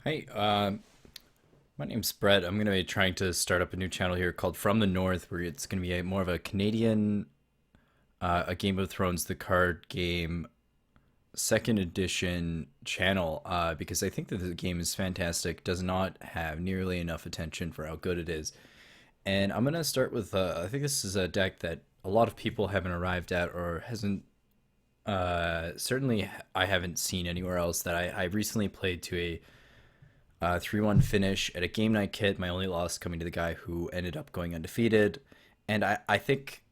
Hey, my name's Brett. I'm going to be trying to start up a new channel here called From the North, where it's going to be more of a Canadian, a Game of Thrones, the card game, second edition channel, because I think that the game is fantastic, does not have nearly enough attention for how good it is. And I'm going to start with, I think this is a deck that a lot of people haven't arrived at or hasn't, certainly I haven't seen anywhere else that I recently played to a 3-1 finish at a game night kit. My only loss coming to the guy who ended up going undefeated. And I think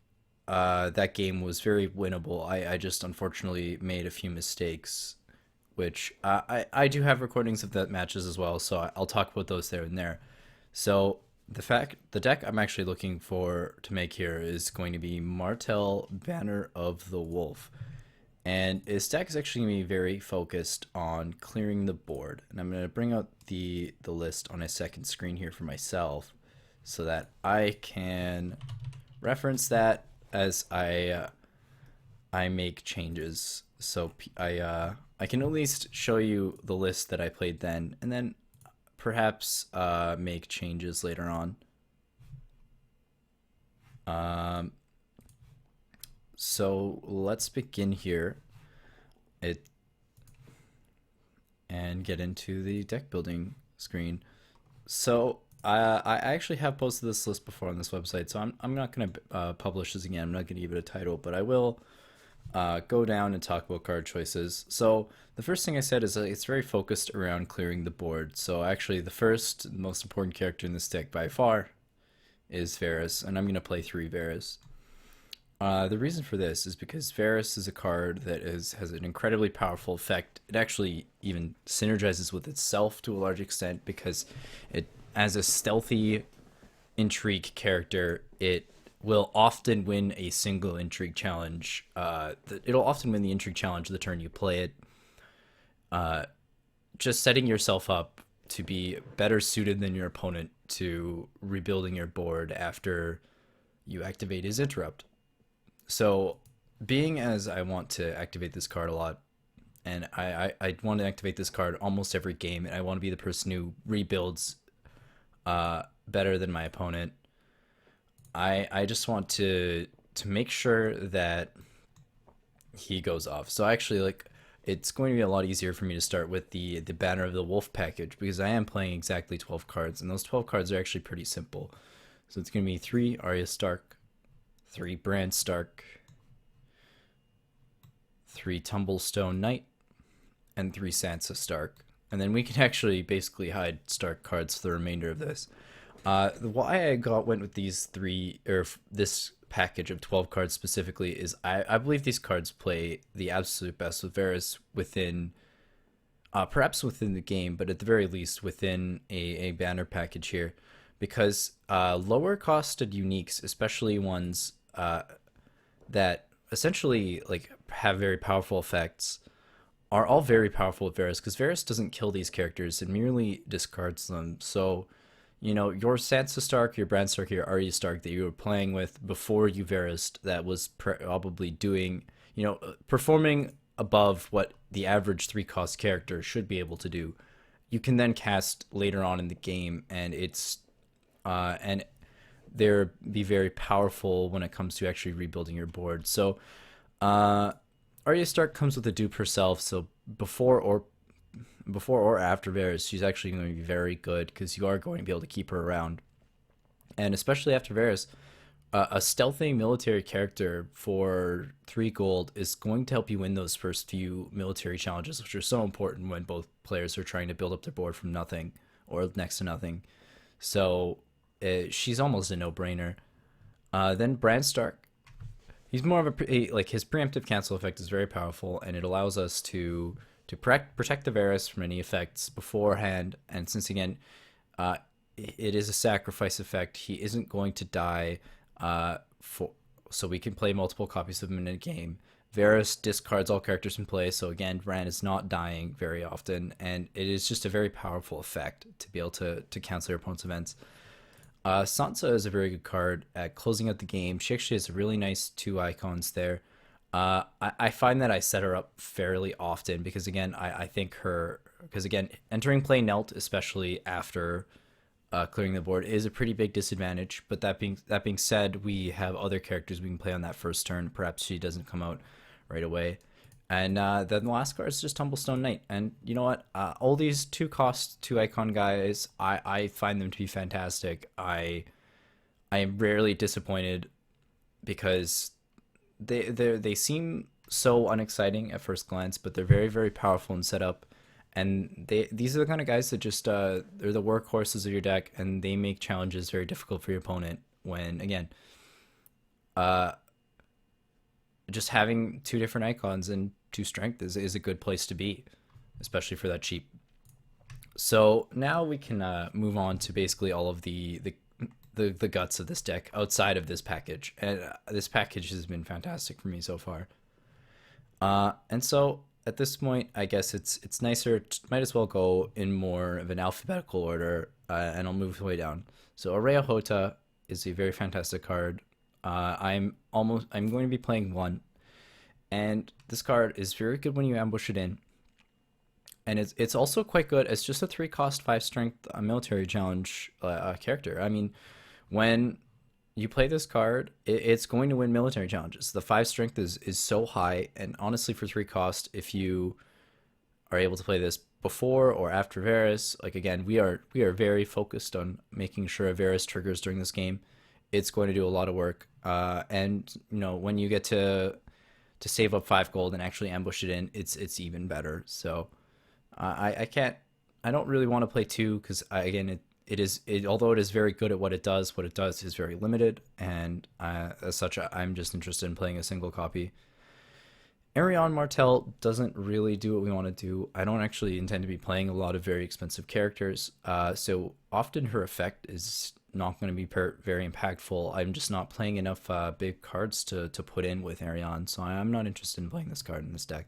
that game was very winnable. I just unfortunately made a few mistakes, which I do have recordings of that matches as well. So I'll talk about those there and there. So the deck I'm actually looking for to make here is going to be Martell Banner of the Wolf. And his deck is actually going to be very focused on clearing the board. And I'm going to bring out the list on a second screen here for myself so that I can reference that as I make changes. So I can at least show you the list that I played then, and then perhaps make changes later on. Um, so let's begin here. It and get into the deck building screen. So I actually have posted this list before on this website, so I'm not going to publish this again. I'm not going to give it a title, but I will go down and talk about card choices. So the first thing I said is it's very focused around clearing the board. So actually, the first most important character in this deck by far is Varys, and I'm going to play 3 Varys. The reason for this is because Varys is a card that has an incredibly powerful effect. It actually even synergizes with itself to a large extent because it, as a stealthy intrigue character, it will often win a single intrigue challenge. It'll often win the intrigue challenge the turn you play it. Just setting yourself up to be better suited than your opponent to rebuilding your board after you activate his interrupt. So, being as I want to activate this card a lot, and I want to activate this card almost every game, and I want to be the person who rebuilds better than my opponent. I just want to make sure that he goes off. So actually, like, it's going to be a lot easier for me to start with the Banner of the Wolf package because I am playing exactly 12 cards, and those 12 cards are actually pretty simple. So it's going to be 3 Arya Stark, 3 Bran Stark, 3 Tumblestone Knight, and 3 Sansa Stark. And then we can actually basically hide Stark cards for the remainder of this. Why went with these 3 or this package of 12 cards specifically is I believe these cards play the absolute best with Varys within perhaps within the game, but at the very least within a banner package here, because lower costed uniques, especially ones that essentially like have very powerful effects, are all very powerful with Varys because Varys doesn't kill these characters and merely discards them. So, your Sansa Stark, your Bran Stark, your Arya Stark that you were playing with before you Varys, that was probably doing, performing above what the average 3 cost character should be able to do. You can then cast later on in the game, and and they're be very powerful when it comes to actually rebuilding your board. So uh, Arya Stark comes with a dupe herself, so before or after Varys, she's actually going to be very good because you are going to be able to keep her around, and especially after Varys, a stealthy military character for 3 gold is going to help you win those first few military challenges, which are so important when both players are trying to build up their board from nothing or next to nothing. So she's almost a no-brainer. Then Bran Stark, he's more of like his preemptive cancel effect is very powerful, and it allows us to protect the Varys from any effects beforehand. And since again, uh, it is a sacrifice effect, he isn't going to die. For So we can play multiple copies of him in a game. Varys discards all characters in play, so again, Bran is not dying very often, and it is just a very powerful effect to be able to cancel your opponent's events. Sansa is a very good card at closing out the game. She actually has really nice 2 icons there. I find that I set her up fairly often because again, I think because again, entering play knelt, especially after clearing the board, is a pretty big disadvantage. But that being said, we have other characters we can play on that first turn. Perhaps she doesn't come out right away. And then the last card is just Tumblestone Knight. And you know what? All these 2 cost, 2 icon guys, I find them to be fantastic. I am rarely disappointed because they seem so unexciting at first glance, but they're very very powerful in setup. And these are the kind of guys that just they're the workhorses of your deck, and they make challenges very difficult for your opponent. When again, uh, just having 2 different icons and 2 strength is a good place to be, especially for that cheap. So now we can move on to basically all of the guts of this deck outside of this package, and this package has been fantastic for me so far. And so at this point, I guess it's nicer. Might as well go in more of an alphabetical order, and I'll move the way down. So Araya Hota is a very fantastic card. I'm going to be playing one, and this card is very good when you ambush it in, and it's also quite good as just a 3 cost 5 strength military challenge character. I mean, when you play this card, it's going to win military challenges. The 5 strength is so high, and honestly, for 3 cost, if you are able to play this before or after Varus, like again, we are very focused on making sure Varus triggers during this game. It's going to do a lot of work, and when you get to save up 5 gold and actually ambush it in, it's even better. So I can't. I don't really want to play two because again, although it is very good at what it does is very limited, and as such, I'm just interested in playing a single copy. Arion Martell doesn't really do what we want to do. I don't actually intend to be playing a lot of very expensive characters, so often her effect is not going to be very impactful. I'm just not playing enough big cards to put in with Arion, so I'm not interested in playing this card in this deck.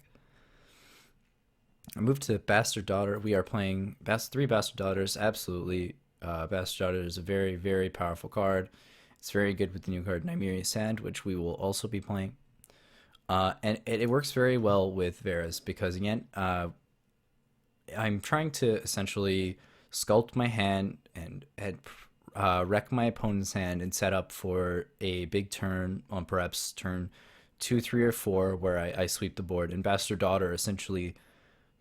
I moved to Bastard Daughter. We are playing 3 Bastard Daughters. Absolutely, Bastard Daughter is a very, very powerful card. It's very good with the new card Nymeria Sand, which we will also be playing. And it works very well with Varus because, again, I'm trying to essentially sculpt my hand and wreck my opponent's hand and set up for a big turn on perhaps turn 2, 3, or 4 where I sweep the board. And Bastard Daughter essentially,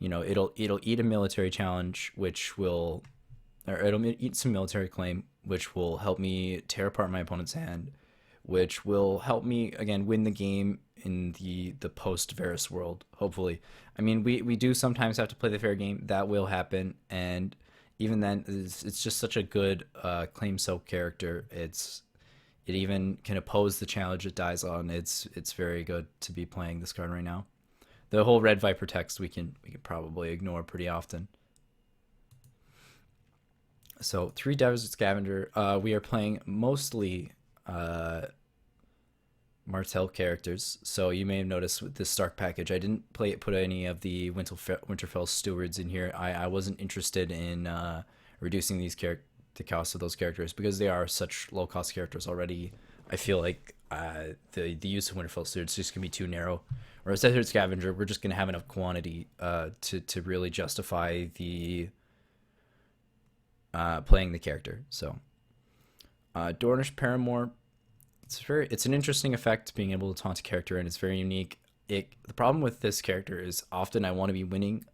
it'll eat a military challenge, or it'll eat some military claim, which will help me tear apart my opponent's hand, which will help me again win the game in the post Varus world. Hopefully, I mean we do sometimes have to play the fair game. That will happen, and even then, it's just such a good claim soak character. It even can oppose the challenge it dies on. It's very good to be playing this card right now. The whole Red Viper text we can probably ignore pretty often. So 3 Desert Scavenger. We are playing mostly Martell characters. So you may have noticed with this Stark package, I didn't put any of the Winterfell stewards in here. I wasn't interested in reducing the cost of those characters because they are such low cost characters already. I feel like the use of Winterfell stewards just gonna be too narrow. Whereas Desert Scavenger, we're just gonna have enough quantity to really justify the playing the character. So Dornish Paramour, it's an interesting effect being able to taunt a character, and it's very unique. The problem with this character is often I want to be winning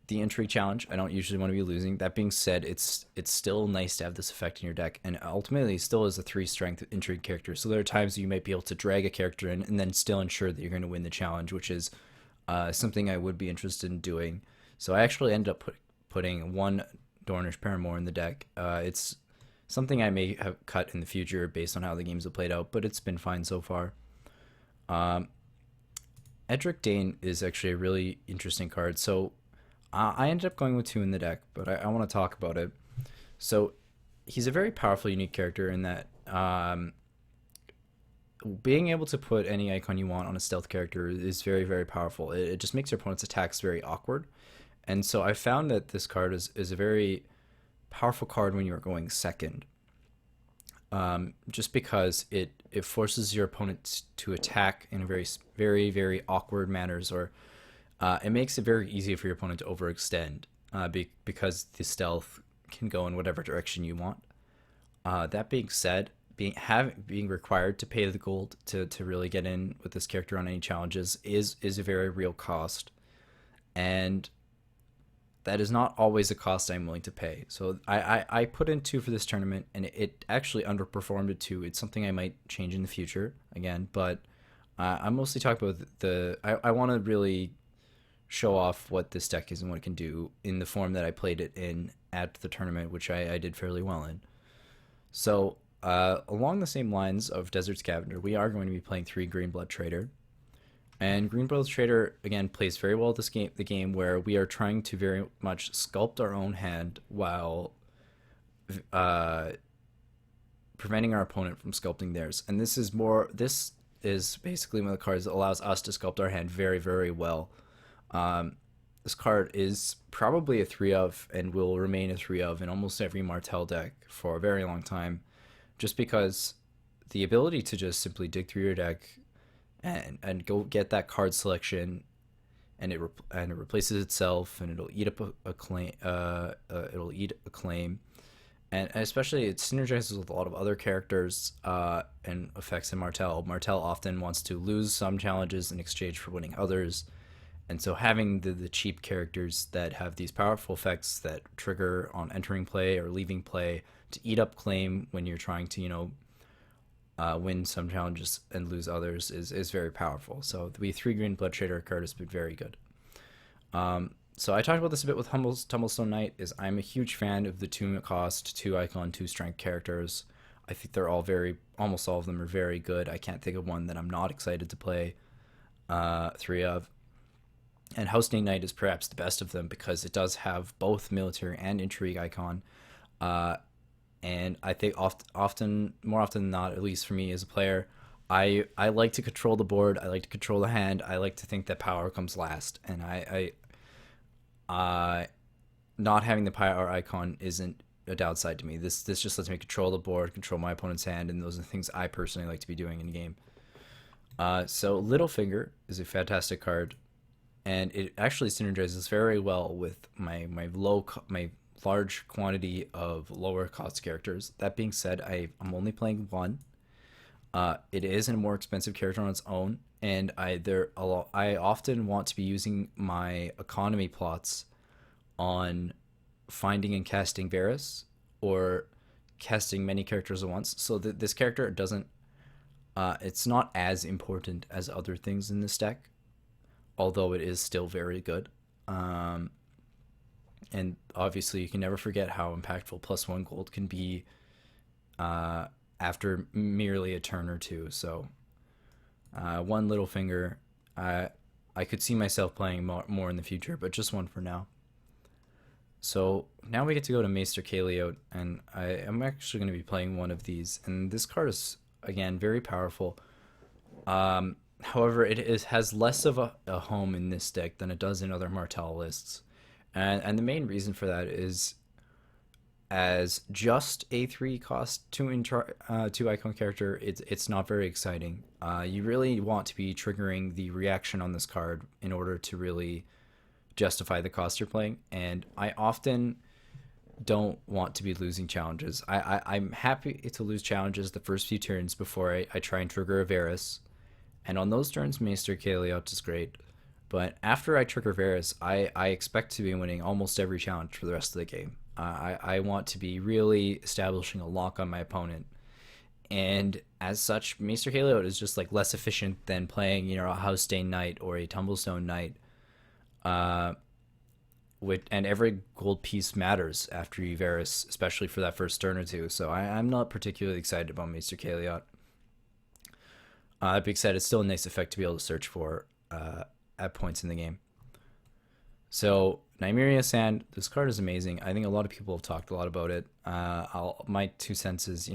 the intrigue challenge. I don't usually want to be losing. That being said, it's still nice to have this effect in your deck, and ultimately it still is a 3 strength intrigue character. So there are times you might be able to drag a character in and then still ensure that you're going to win the challenge, which is something I would be interested in doing. So I actually ended up putting 1 Dornish Paramour in the deck. It's something I may have cut in the future based on how the games have played out, but it's been fine so far. Edric Dane is actually a really interesting card. So I ended up going with 2 in the deck, but I want to talk about it. So he's a very powerful, unique character in that being able to put any icon you want on a stealth character is very, very powerful. It just makes your opponent's attacks very awkward. And so I found that this card is a very powerful card when you're going second, just because it forces your opponent to attack in a very, very, very awkward manners, or It makes it very easy for your opponent to overextend because the stealth can go in whatever direction you want. That being said, being required to pay the gold to really get in with this character on any challenges is a very real cost, and that is not always a cost I'm willing to pay. So I put in 2 for this tournament, and it actually underperformed at 2. It's something I might change in the future again, but I'm mostly talking about I want to really show off what this deck is and what it can do in the form that I played it in at the tournament, which I did fairly well in. So along the same lines of Desert Scavenger, we are going to be playing 3 Greenblood Trader. And Greenblood Trader, again, plays very well this game, the game where we are trying to very much sculpt our own hand while uh, preventing our opponent from sculpting theirs. And this is basically one of the cards that allows us to sculpt our hand very, very well. Um, this card is probably a 3 of and will remain a 3 of in almost every Martell deck for a very long time, just because the ability to just simply dig through your deck and go get that card selection, and it replaces itself, and it'll eat up a claim. It'll eat a claim, and especially it synergizes with a lot of other characters and effects in Martell. Martell often wants to lose some challenges in exchange for winning others, and so having the cheap characters that have these powerful effects that trigger on entering play or leaving play to eat up claim when you're trying to win some challenges and lose others is very powerful. So the 3 Green Blood Trader card has been very good. So I talked about this a bit with Tumblestone Knight. Is I'm a huge fan of the 2 cost, 2 icon, 2 strength characters. I think they're all almost all of them are very good. I can't think of one that I'm not excited to play 3 of. And House Knight is perhaps the best of them because it does have both military and intrigue icon. And I think more often than not, at least for me as a player, I like to control the board. I like to control the hand. I like to think that power comes last, and not having the power icon isn't a downside to me. This just lets me control the board, control my opponent's hand, and those are the things I personally like to be doing in game. So Littlefinger is a fantastic card, and it actually synergizes very well with my large quantity of lower cost characters. That being said, I'm only playing 1. It is a more expensive character on its own, and I often want to be using my economy plots on finding and casting Varus or casting many characters at once. So this character doesn't. It's not as important as other things in this deck, although it is still very good. And obviously, you can never forget how impactful +1 gold can be after merely a turn or 2. So, 1 Littlefinger, I could see myself playing more in the future, but just 1 for now. So now we get to go to Maester Kaleote, and I am actually going to be playing 1 of these. And this card is, again, very powerful. However, it has less of a home in this deck than it does in other Martell lists. And the main reason for that is, as just a 3 cost 2 icon character, it's not very exciting. You really want to be triggering the reaction on this card in order to really justify the cost you're playing. And I often don't want to be losing challenges. I'm happy to lose challenges the first few turns before I try and trigger a Varus. And on those turns, Maester Kaleote is great. But after I trigger Varus, I expect to be winning almost every challenge for the rest of the game. I want to be really establishing a lock on my opponent. And as such, Maester Kaleote is just like less efficient than playing, a House Stain Knight or a Tumblestone Knight. And every gold piece matters after you Varus, especially for that first turn or 2. So I'm not particularly excited about Maester Kaleote. That being said, it's still a nice effect to be able to search for at points in the game. So Nymeria Sand, this card is amazing. I think a lot of people have talked a lot about it. My 2 cents is,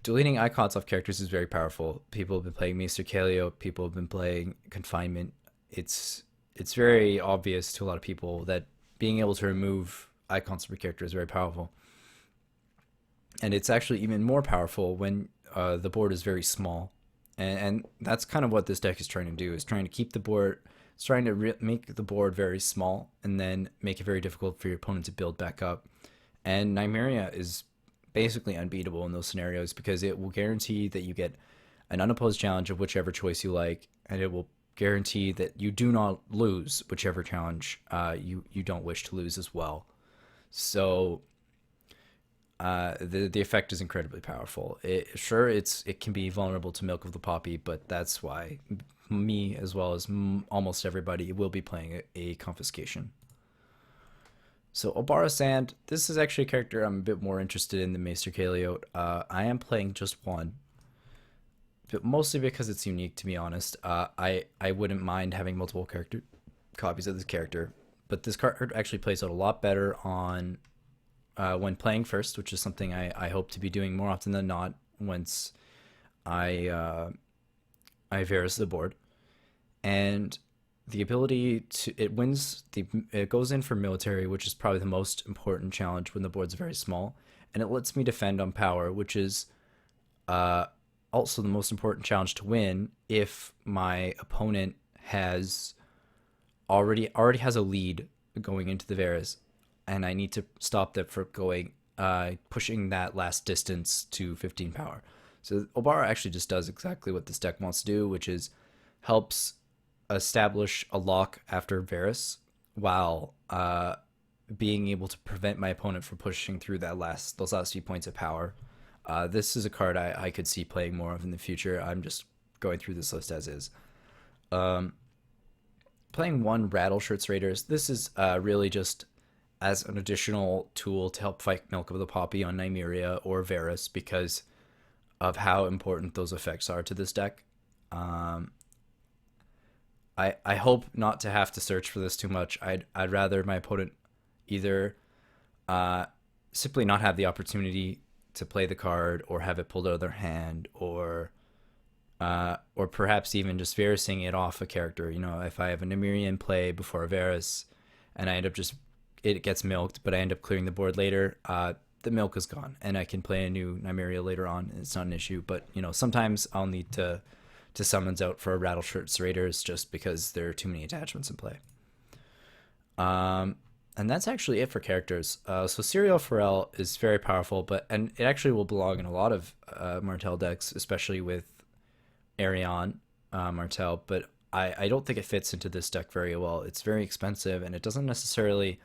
deleting icons off characters is very powerful. People have been playing Maester Kaleote. People have been playing Confinement. It's very obvious to a lot of people that being able to remove icons from a character is very powerful. And it's actually even more powerful when the board is very small. And that's kind of what this deck is trying to do, is trying to keep the board, it's trying to make the board very small and then make it very difficult for your opponent to build back up. And Nymeria is basically unbeatable in those scenarios because it will guarantee that you get an unopposed challenge of whichever choice you like, and it will guarantee that you do not lose whichever challenge you don't wish to lose as well. So the effect is incredibly powerful. Sure, it can be vulnerable to Milk of the Poppy, but that's why me, as well as almost everybody, will be playing a confiscation. So Obara Sand, this is actually a character I'm a bit more interested in than Maester Kaleote. I am playing just one, but mostly because it's unique, to be honest. I wouldn't mind having multiple character copies of this character, but this card actually plays out a lot better on when playing first, which is something I hope to be doing more often than not once I Varus the board. And the ability to it goes in for military, which is probably the most important challenge when the board's very small, and it lets me defend on power, which is uh, also the most important challenge to win if my opponent has already has a lead going into the Varus, and I need to stop them from going pushing that last distance to 15 power. So Obara actually just does exactly what this deck wants to do, which is helps establish a lock after Varus while being able to prevent my opponent from pushing through those last few points of power. This is a card I could see playing more of in the future. I'm just going through this list as is. Um, Playing one Rattleshirts Raiders. This is really just as an additional tool to help fight Milk of the Poppy on Nymeria or Varus because of how important those effects are to this deck. Um, I hope not to have to search for this too much. I'd rather my opponent either uh, simply not have the opportunity to play the card or have it pulled out of their hand or perhaps even just Varusing it off a character. You know, if I have a Nymeria in play before a Varus and I end up just it gets milked, but I end up clearing the board later, the milk is gone and I can play a new Nymeria later on. It's not an issue, but you know, sometimes I'll need to summons out for a Rattleshirts Raiders just because there are too many attachments in play. Um, and that's actually it for characters. So Serial Pharrell is very powerful, and it actually will belong in a lot of Martell decks, especially with Arion Martell. But I don't think it fits into this deck very well. It's very expensive, and it doesn't necessarily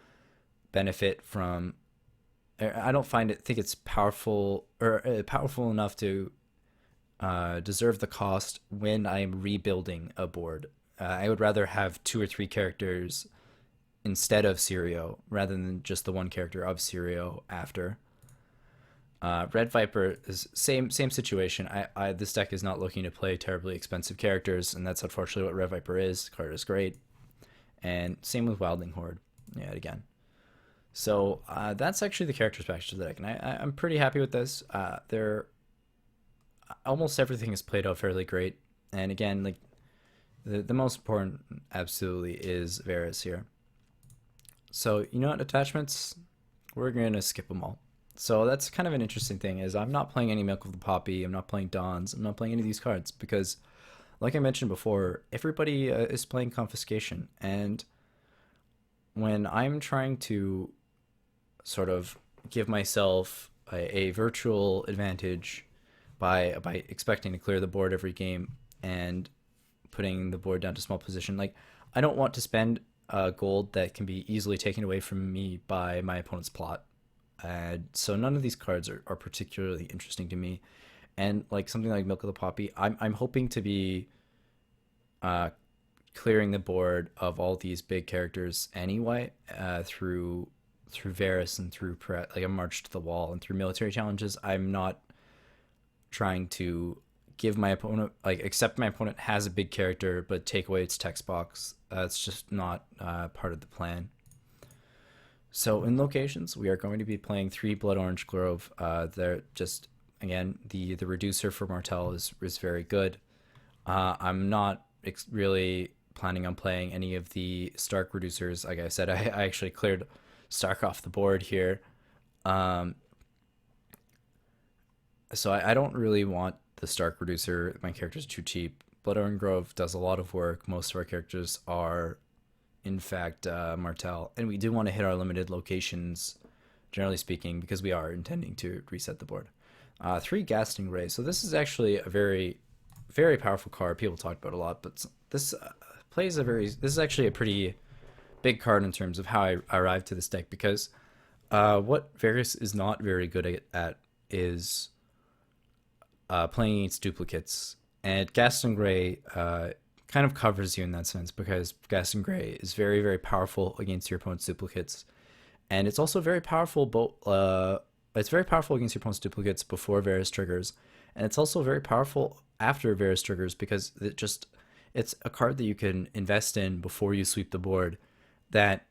benefit from. I don't think it's powerful or powerful enough to deserve the cost when I'm rebuilding a board. I would rather have two or three characters instead of Sirio rather than just the one character of Sirio after. Red Viper is same situation. This deck is not looking to play terribly expensive characters, and that's unfortunately what Red Viper is. The card is great, and same with Wildling Horde. Yeah, again. So that's actually the characters package of the deck, and I'm pretty happy with this. They're almost everything is played out fairly great, and again, like the most important absolutely is Varus here. So you know what, attachments, we're gonna skip them all. So that's kind of an interesting thing is I'm not playing any Milk of the Poppy, I'm not playing Dawns, I'm not playing any of these cards because like I mentioned before, everybody is playing Confiscation, and when I'm trying to sort of give myself a virtual advantage by expecting to clear the board every game and putting the board down to small position. Like I don't want to spend gold that can be easily taken away from me by my opponent's plot. So none of these cards are particularly interesting to me. And like something like Milk of the Poppy, I'm hoping to be uh, clearing the board of all these big characters anyway through Varus and through like a March to the Wall and through military challenges. I'm not trying to give my opponent like accept my opponent has a big character but take away its text box. It's just not part of the plan. So in locations, we are going to be playing 3 Blood Orange Grove. They're just again the reducer for Martell is very good. I'm not really planning on playing any of the Stark reducers. Like I said, I actually cleared Stark off the board here. Um, so I don't really want the Stark reducer. My character's too cheap. Bloodhorn Grove does a lot of work. Most of our characters are, in fact, Martell, and we do want to hit our limited locations, generally speaking, because we are intending to reset the board. 3 Ghasting Ray. So this is actually a very, very powerful card. People talk about it a lot, but this plays a very. This is actually a pretty big card in terms of how I arrived to this deck, because what Varus is not very good at is playing against duplicates. And Ghasting Ray kind of covers you in that sense, because Ghasting Ray is very, very powerful against your opponent's duplicates. And it's also very powerful, it's very powerful against your opponent's duplicates before Varus triggers. And it's also very powerful after Varus triggers, because it's a card that you can invest in before you sweep the board that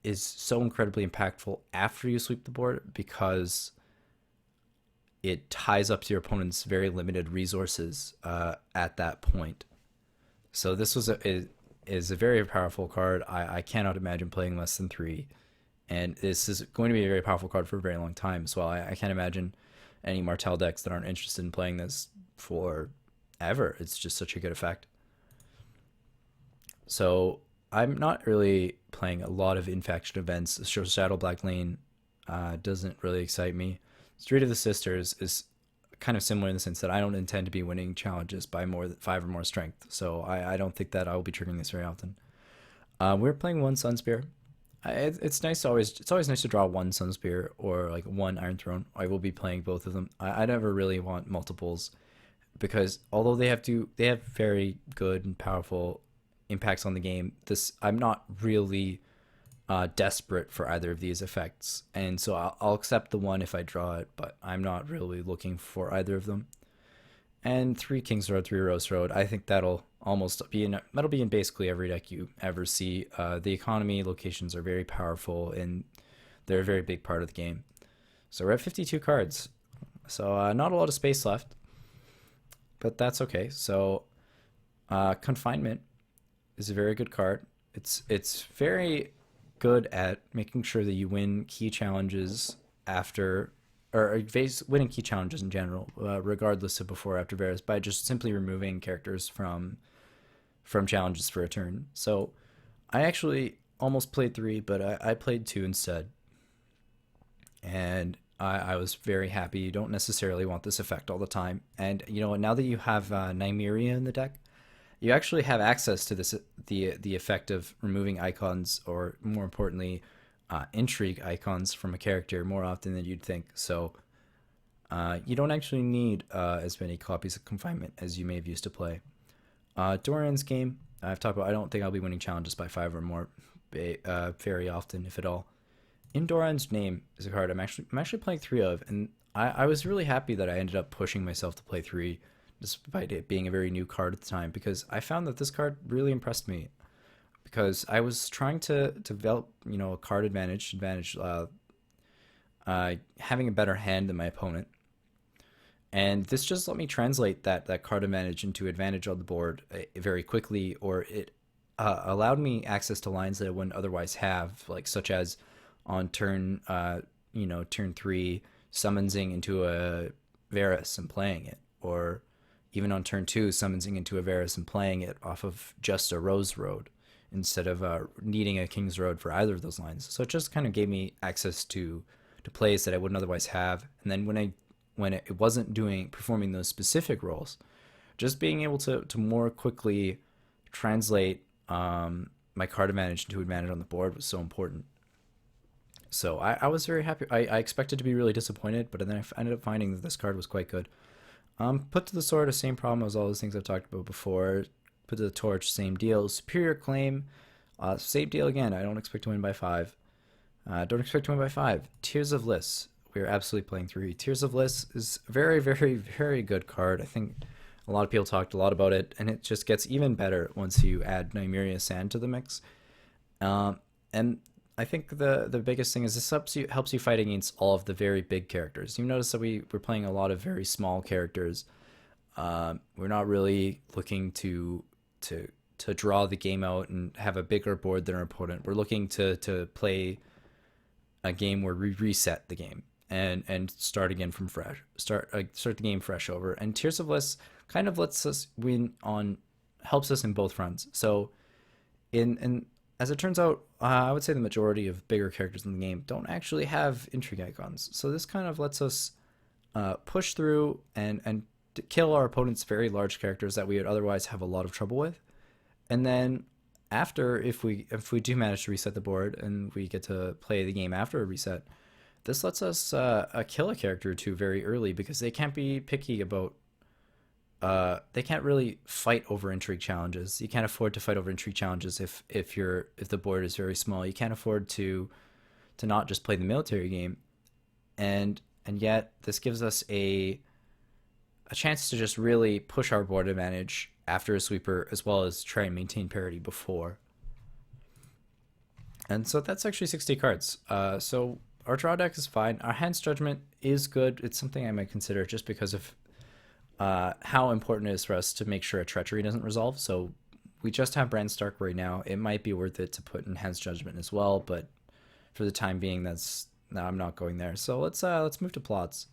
is so incredibly impactful after you sweep the board, because it ties up to your opponent's very limited resources at that point. So this is a very powerful card. I cannot imagine playing less than 3, and this is going to be a very powerful card for a very long time as well. I can't imagine any Martell decks that aren't interested in playing this for ever. It's just such a good effect. So I'm not really playing a lot of in-faction events. Shadow Black Lane doesn't really excite me. Street of the Sisters is kind of similar in the sense that I don't intend to be winning challenges by more than 5 or more strength, so I don't think that I will be triggering this very often. We're playing 1 Sunspear. It's nice it's always nice to draw 1 Sunspear or like 1 Iron Throne. I will be playing both of them. I never really want multiples, because although they have very good and powerful impacts on the game, I'm not really desperate for either of these effects, and so I'll accept the 1 if I draw it, but I'm not really looking for either of them. And 3 King's Road, 3 Rose Road. I think that'll be in basically every deck you ever see. The economy locations are very powerful, and they're a very big part of the game. So we're at 52 cards, so not a lot of space left, but that's okay. So Confinement is a very good card. It's very good at making sure that you win key challenges after, or winning key challenges in general, regardless of before or after Varus, by just simply removing characters from challenges for a turn. So I actually almost played 3, but I played 2 instead, and I was very happy. You don't necessarily want this effect all the time, and you know, now that you have Nymeria in the deck, you actually have access to the effect of removing icons, or more importantly, intrigue icons from a character more often than you'd think. So you don't actually need as many copies of Confinement as you may have used to play. Doran's game, I've talked about. I don't think I'll be winning challenges by 5 or more very often, if at all. In Doran's Name is a card I'm actually playing 3 of, and I was really happy that I ended up pushing myself to play 3, despite it being a very new card at the time, because I found that this card really impressed me, because I was trying to develop, you know, a card advantage, having a better hand than my opponent, and this just let me translate that card advantage into advantage on the board very quickly, or it allowed me access to lines that I wouldn't otherwise have, like such as on turn turn 3 summoning into a Varus and playing it, or even on turn 2 summoning into a Varus and playing it off of just a Rose Road instead of needing a King's Road for either of those lines. So it just kind of gave me access to plays that I wouldn't otherwise have. And then when it wasn't performing those specific roles, just being able to more quickly translate my card advantage into advantage on the board was so important. So I was very happy. I expected to be really disappointed, but then I ended up finding that this card was quite good. Put to the Sword, the same problem as all those things I've talked about before. Put to the Torch, same deal. Superior Claim, same deal again. I don't expect to win by 5. Don't expect to win by 5. Tears of Liss, we're absolutely playing 3. Tears of Liss is a very, very, very good card. I think a lot of people talked a lot about it, and it just gets even better once you add Nymeria Sand to the mix. And I think the biggest thing is this helps you fight against all of the very big characters. You notice that we're playing a lot of very small characters. We're not really looking to draw the game out and have a bigger board than our opponent. We're looking to play a game where we reset the game. and start again from fresh. Start the game fresh over. And Tears of Bliss kind of lets us win on helps us in both fronts. So in as it turns out, I would say the majority of bigger characters in the game don't actually have intrigue icons. So this kind of lets us push through and kill our opponent's very large characters that we would otherwise have a lot of trouble with. And then after, if we do manage to reset the board and we get to play the game after a reset, this lets us kill a character or two very early because they can't be picky about. They can't really fight over intrigue challenges. You can't afford to fight over intrigue challenges if the board is very small. You can't afford to not just play the military game, and yet this gives us a chance to just really push our board advantage after a sweeper, as well as try and maintain parity before. And so that's actually 60 cards. So our draw deck is fine. Our hand's judgment is good. It's something I might consider just because of how important it is for us to make sure a treachery doesn't resolve. So we just have Bran Stark right now. It might be worth it to put in hand's judgment as well, but for the time being, no, I'm not going there. So let's move to plots.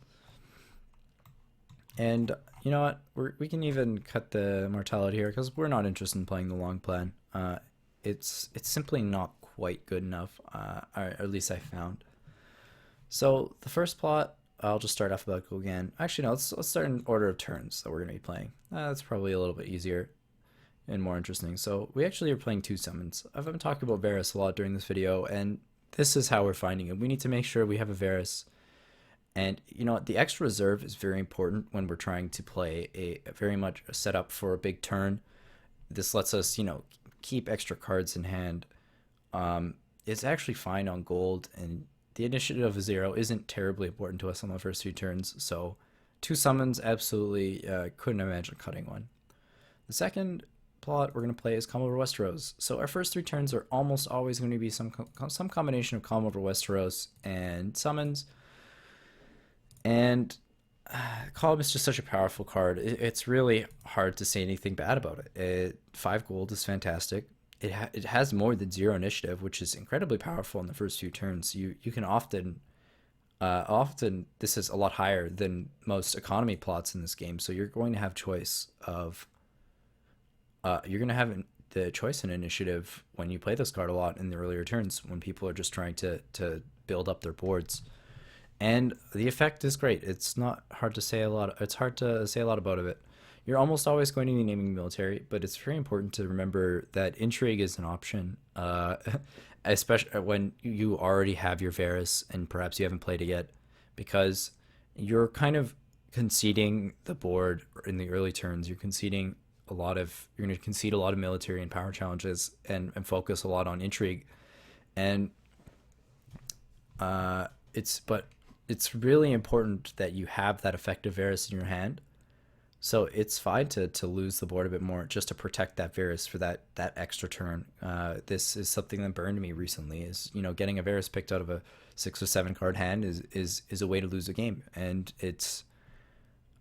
And you know what? We can even cut the Martell out here because we're not interested in playing the long plan. It's simply not quite good enough, or at least I found. So the first plot, I'll just start alphabetical again. Actually, no, let's start in order of turns that we're going to be playing. That's probably a little bit easier and more interesting. So we actually are playing 2 summons. I've been talking about Varus a lot during this video, and this is how we're finding it. We need to make sure we have a Varus. And you know what? The extra reserve is very important when we're trying to play a very much a setup for a big turn. This lets us, keep extra cards in hand. It's actually fine on gold, and the initiative of 0 isn't terribly important to us on the first few turns. So 2 summons, absolutely couldn't imagine cutting one. The second plot we're going to play is Calm Over Westeros. So our first 3 turns are almost always going to be some combination of Calm Over Westeros and summons. And Calm is just such a powerful card. It's really hard to say anything bad about it. 5 gold is fantastic. It has more than 0 initiative, which is incredibly powerful in the first few turns. You can often this is a lot higher than most economy plots in this game. So you're going to have choice of you're going to have the choice in initiative when you play this card a lot in the earlier turns when people are just trying to build up their boards. And the effect is great. It's not hard to say a lot. It's hard to say a lot about it. You're almost always going to be naming military, but it's very important to remember that intrigue is an option, especially when you already have your Varus and perhaps you haven't played it yet, because you're kind of conceding the board in the early turns. You're going to concede a lot of military and power challenges and focus a lot on intrigue, and it's really important that you have that effective Varus in your hand. So it's fine to lose the board a bit more just to protect that Varus for that extra turn. This is something that burned me recently. Is getting a Varus picked out of a 6 or 7 card hand is a way to lose a game, and it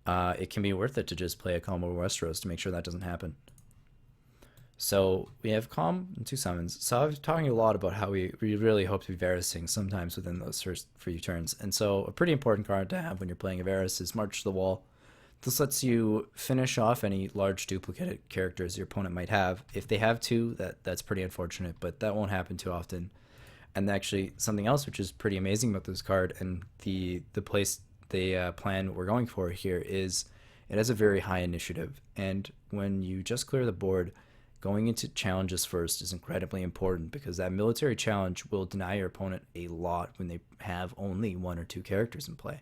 can be worth it to just play a Calm Over Westeros to make sure that doesn't happen. So we have Calm and 2 summons. So I was talking a lot about how we really hope to be Varusing sometimes within those first few turns. And so a pretty important card to have when you're playing a Varus is March to the Wall. This lets you finish off any large duplicate characters your opponent might have. If they have 2, that's pretty unfortunate, but that won't happen too often. And actually, something else which is pretty amazing about this card and the plan we're going for here is it has a very high initiative. And when you just clear the board, going into challenges first is incredibly important because that military challenge will deny your opponent a lot when they have only 1 or 2 characters in play.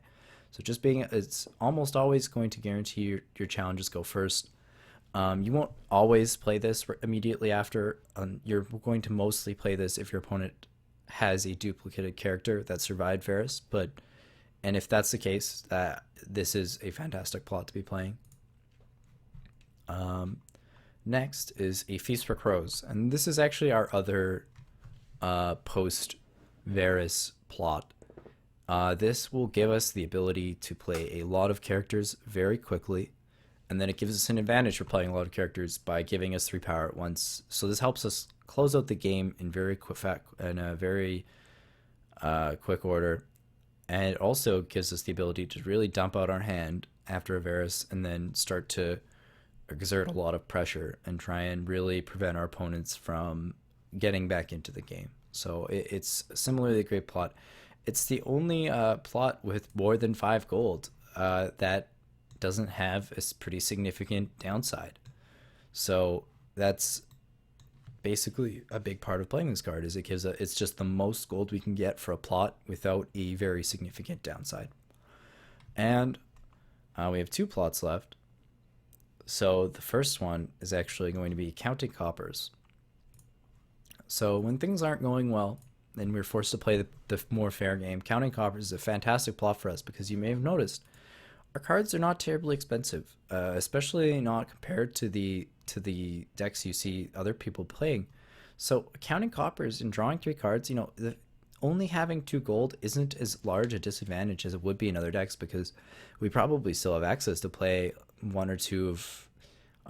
So it's almost always going to guarantee your challenges go first. You won't always play this immediately after. You're going to mostly play this if your opponent has a duplicated character that survived Varus. And if that's the case, this is a fantastic plot to be playing. Next is a Feast for Crows, and this is actually our other post Varus plot. This will give us the ability to play a lot of characters very quickly, and then it gives us an advantage for playing a lot of characters by giving us 3 power at once. So this helps us close out the game in a very quick order, And it also gives us the ability to really dump out our hand after a Varus and then start to exert a lot of pressure and try and really prevent our opponents from getting back into the game. So it's similarly a great plot. It's the only plot with more than 5 gold that doesn't have a pretty significant downside. So that's basically a big part of playing this card. Is it's just the most gold we can get for a plot without a very significant downside. And we have 2 plots left. So the first one is actually going to be counting coppers. So when things aren't going well, and we're forced to play the more fair game, counting coppers is a fantastic plot for us because you may have noticed our cards are not terribly expensive, especially not compared to the decks you see other people playing. So counting coppers and drawing 3 cards, only having 2 gold isn't as large a disadvantage as it would be in other decks because we probably still have access to play 1 or 2 of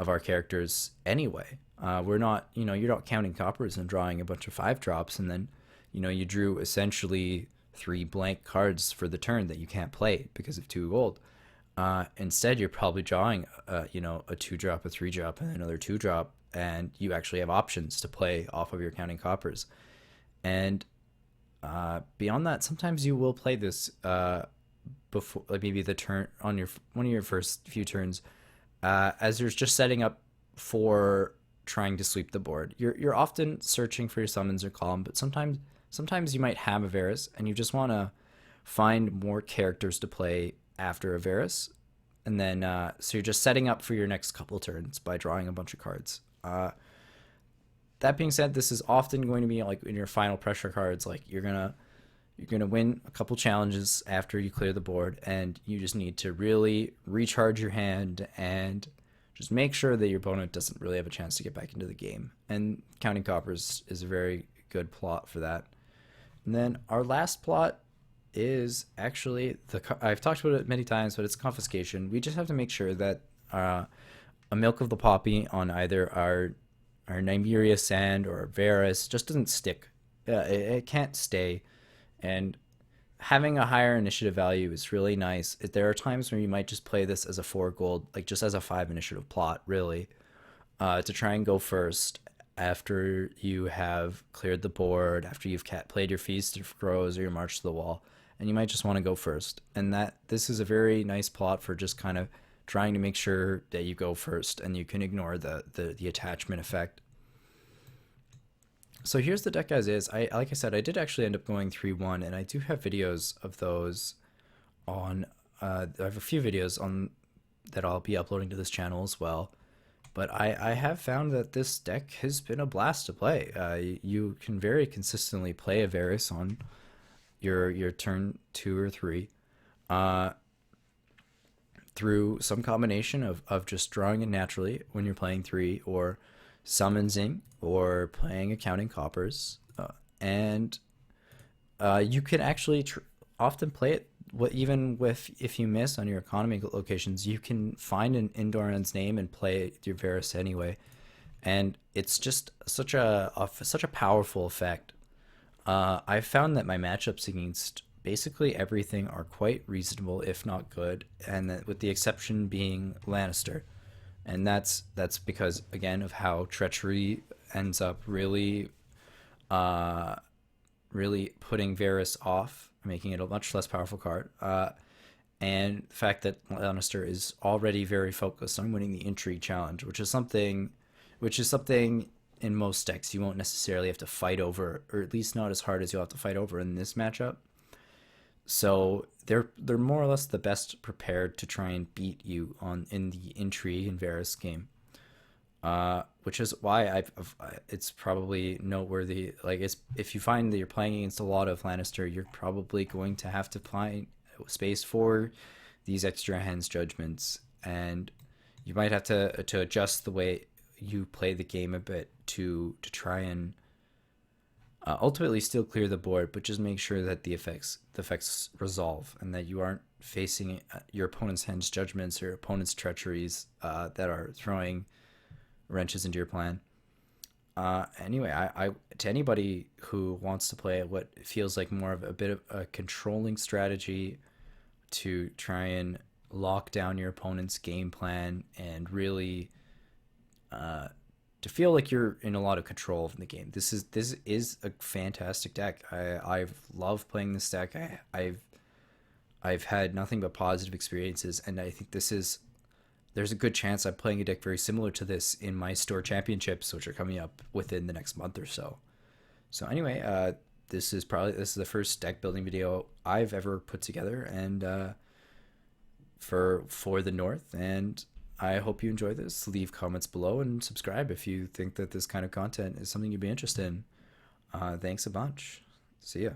our characters anyway. We're not, you're not counting coppers and drawing a bunch of 5-drops and then, you drew essentially 3 blank cards for the turn that you can't play because of 2 gold. Instead, you're probably drawing, a 2-drop, a 3-drop, and another 2-drop, and you actually have options to play off of your counting coppers. And beyond that, sometimes you will play this before, like maybe the turn on one of your first few turns, as you're just setting up for trying to sweep the board. You're often searching for your summons or column, but sometimes you might have a Varus and you just want to find more characters to play after a Varus, and then so you're just setting up for your next couple turns by drawing a bunch of cards. That being said, this is often going to be like in your final pressure cards, like you're gonna win a couple challenges after you clear the board, and you just need to really recharge your hand and just make sure that your opponent doesn't really have a chance to get back into the game. And counting coppers is a very good plot for that. And then our last plot is actually I've talked about it many times, but it's confiscation. We just have to make sure that a Milk of the Poppy on either our Nymeria Sand or Varus just doesn't stick. It can't stay, and having a higher initiative value is really nice. There are times where you might just play this as a 4 gold, like just as a 5 initiative plot, really, to try and go first after you have cleared the board, after you've played your Feast of Crows or your March to the Wall, and you might just want to go first. And this is a very nice plot for just kind of trying to make sure that you go first and you can ignore the attachment effect. So here's the deck as is. Like I said, I did actually end up going 3-1, and I do have videos of those on I have a few videos on that I'll be uploading to this channel as well. But I have found that this deck has been a blast to play. You can very consistently play a Varus on your turn 2 or 3 through some combination of just drawing it naturally when you're playing 3, or summoning, or playing accounting coppers, and you can actually often play it even with, if you miss on your economy locations, you can find an Indorn's name and play your Varus anyway, and it's just such a powerful effect. I've found that my matchups against basically everything are quite reasonable, if not good, and that with the exception being Lannister. And that's because, again, of how treachery ends up really putting Varus off, making it a much less powerful card. And the fact that Lannister is already very focused on winning the Intrigue Challenge, which is something in most decks you won't necessarily have to fight over, or at least not as hard as you'll have to fight over in this matchup. So they're more or less the best prepared to try and beat you in the Intrigue and Varus game, which is why it's probably noteworthy. Like, if you find that you're playing against a lot of Lannister, you're probably going to have to find space for these extra hands judgments, and you might have to adjust the way you play the game a bit to try and ultimately still clear the board, but just make sure that the effects resolve, and that you aren't facing your opponent's hands judgments or your opponent's treacheries that are throwing wrenches into your plan. Anyway, I to anybody who wants to play what feels like more of a bit of a controlling strategy to try and lock down your opponent's game plan and really uh, to feel like you're in a lot of control of the game. This is a fantastic deck. I've loved playing this deck. I've had nothing but positive experiences, and I think there's a good chance I'm playing a deck very similar to this in my store championships, which are coming up within the next month or so. So anyway, this is the first deck building video I've ever put together, and for the North. And I hope you enjoy this. Leave comments below and subscribe if you think that this kind of content is something you'd be interested in. Thanks a bunch. See ya.